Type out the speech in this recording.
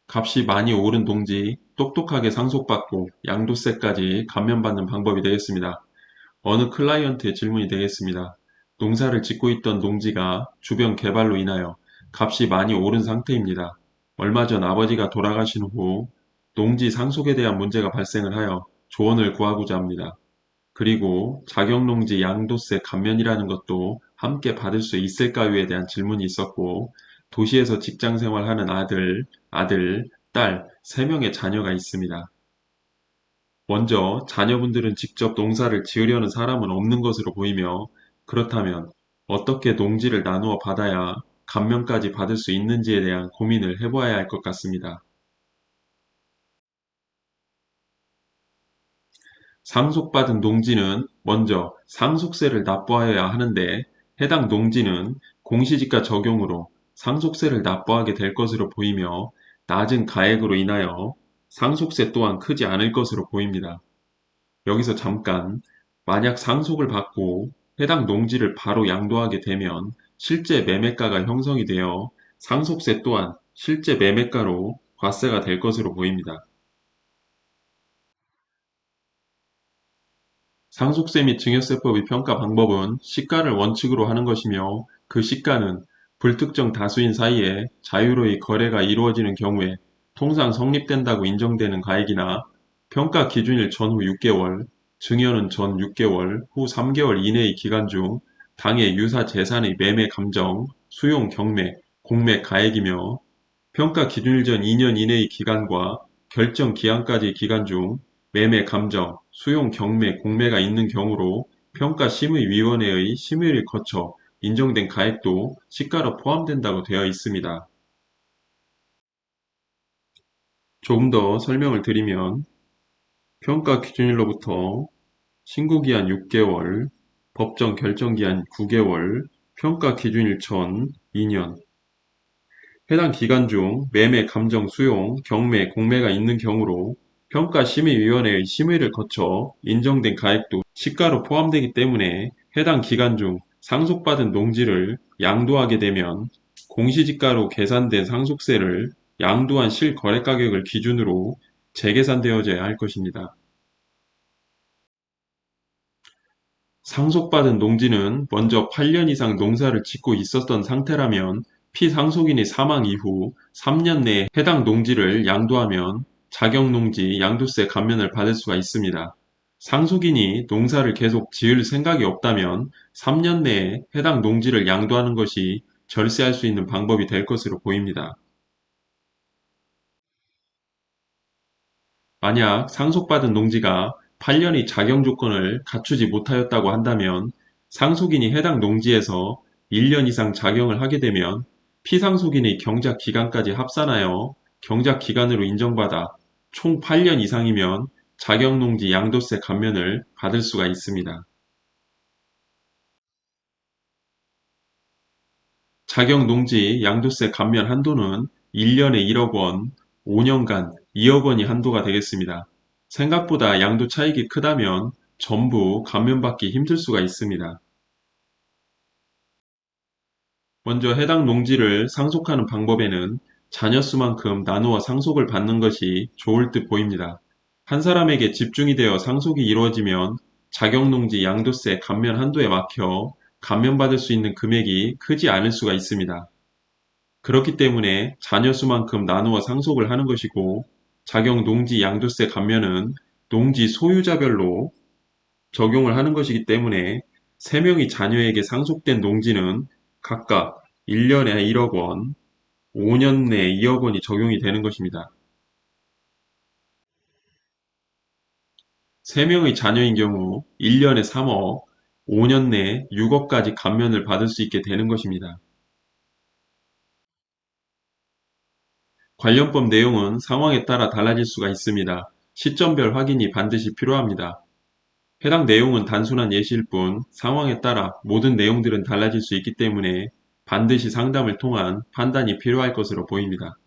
값이 많이 오른 동지, 똑똑하게 상속받고 양도세까지 감면받는 방법이 되겠습니다. 어느 클라이언트의 질문이 되겠습니다. 농사를 짓고 있던 농지가 주변 개발로 인하여 값이 많이 오른 상태입니다. 얼마 전 아버지가 돌아가신 후 농지 상속에 대한 문제가 발생을 하여 조언을 구하고자 합니다. 그리고 자격농지 양도세 감면이라는 것도 함께 받을 수 있을까요에 대한 질문이 있었고, 도시에서 직장 생활하는 아들, 딸 3명의 자녀가 있습니다. 먼저 자녀분들은 직접 농사를 지으려는 사람은 없는 것으로 보이며, 그렇다면 어떻게 농지를 나누어 받아야 감면까지 받을 수 있는지에 대한 고민을 해보아야 할 것 같습니다. 상속받은 농지는 먼저 상속세를 납부하여야 하는데, 해당 농지는 공시지가 적용으로 상속세를 납부하게 될 것으로 보이며, 낮은 가액으로 인하여 상속세 또한 크지 않을 것으로 보입니다. 여기서 잠깐, 만약 상속을 받고 해당 농지를 바로 양도하게 되면 실제 매매가가 형성이 되어 상속세 또한 실제 매매가로 과세가 될 것으로 보입니다. 상속세 및 증여세법의 평가 방법은 시가를 원칙으로 하는 것이며, 그 시가는 불특정 다수인 사이에 자유로이 거래가 이루어지는 경우에 통상 성립된다고 인정되는 가액이나, 평가 기준일 전후 6개월, 증여는 전 6개월, 후 3개월 이내의 기간 중 당해 유사 재산의 매매 감정, 수용 경매, 공매 가액이며, 평가 기준일 전 2년 이내의 기간과 결정 기한까지의 기간 중 매매 감정, 수용 경매, 공매가 있는 경우로 평가심의위원회의 심의를 거쳐 인정된 가액도 시가로 포함된다고 되어 있습니다. 조금 더 설명을 드리면, 평가 기준일로부터 신고기한 6개월, 법정 결정기한 9개월, 평가 기준일 전 2년, 해당 기간 중 매매 감정 수용, 경매, 공매가 있는 경우로 평가심의위원회의 심의를 거쳐 인정된 가액도 시가로 포함되기 때문에, 해당 기간 중 상속받은 농지를 양도하게 되면 공시지가로 계산된 상속세를 양도한 실거래가격을 기준으로 재계산되어져야 할 것입니다. 상속받은 농지는 먼저 8년 이상 농사를 짓고 있었던 상태라면, 피상속인의 사망 이후 3년 내에 해당 농지를 양도하면 자격농지 양도세 감면을 받을 수가 있습니다. 상속인이 농사를 계속 지을 생각이 없다면 3년 내에 해당 농지를 양도하는 것이 절세할 수 있는 방법이 될 것으로 보입니다. 만약 상속받은 농지가 8년의 자격 조건을 갖추지 못하였다고 한다면, 상속인이 해당 농지에서 1년 이상 작용을 하게 되면 피상속인의 경작 기간까지 합산하여 경작 기간으로 인정받아 총 8년 이상이면 자격농지 양도세 감면을 받을 수가 있습니다. 자격농지 양도세 감면 한도는 1년에 1억 원, 5년간 2억 원이 한도가 되겠습니다. 생각보다 양도 차익이 크다면 전부 감면받기 힘들 수가 있습니다. 먼저 해당 농지를 상속하는 방법에는 자녀 수만큼 나누어 상속을 받는 것이 좋을 듯 보입니다. 한 사람에게 집중이 되어 상속이 이루어지면 자격농지 양도세 감면 한도에 막혀 감면받을 수 있는 금액이 크지 않을 수가 있습니다. 그렇기 때문에 자녀 수만큼 나누어 상속을 하는 것이고, 자격농지 양도세 감면은 농지 소유자별로 적용을 하는 것이기 때문에 3명의 자녀에게 상속된 농지는 각각 1년에 1억 원, 5년 내에 2억 원이 적용이 되는 것입니다. 3명의 자녀인 경우 1년에 3억, 5년 내에 6억까지 감면을 받을 수 있게 되는 것입니다. 관련법 내용은 상황에 따라 달라질 수가 있습니다. 시점별 확인이 반드시 필요합니다. 해당 내용은 단순한 예시일 뿐, 상황에 따라 모든 내용들은 달라질 수 있기 때문에 반드시 상담을 통한 판단이 필요할 것으로 보입니다.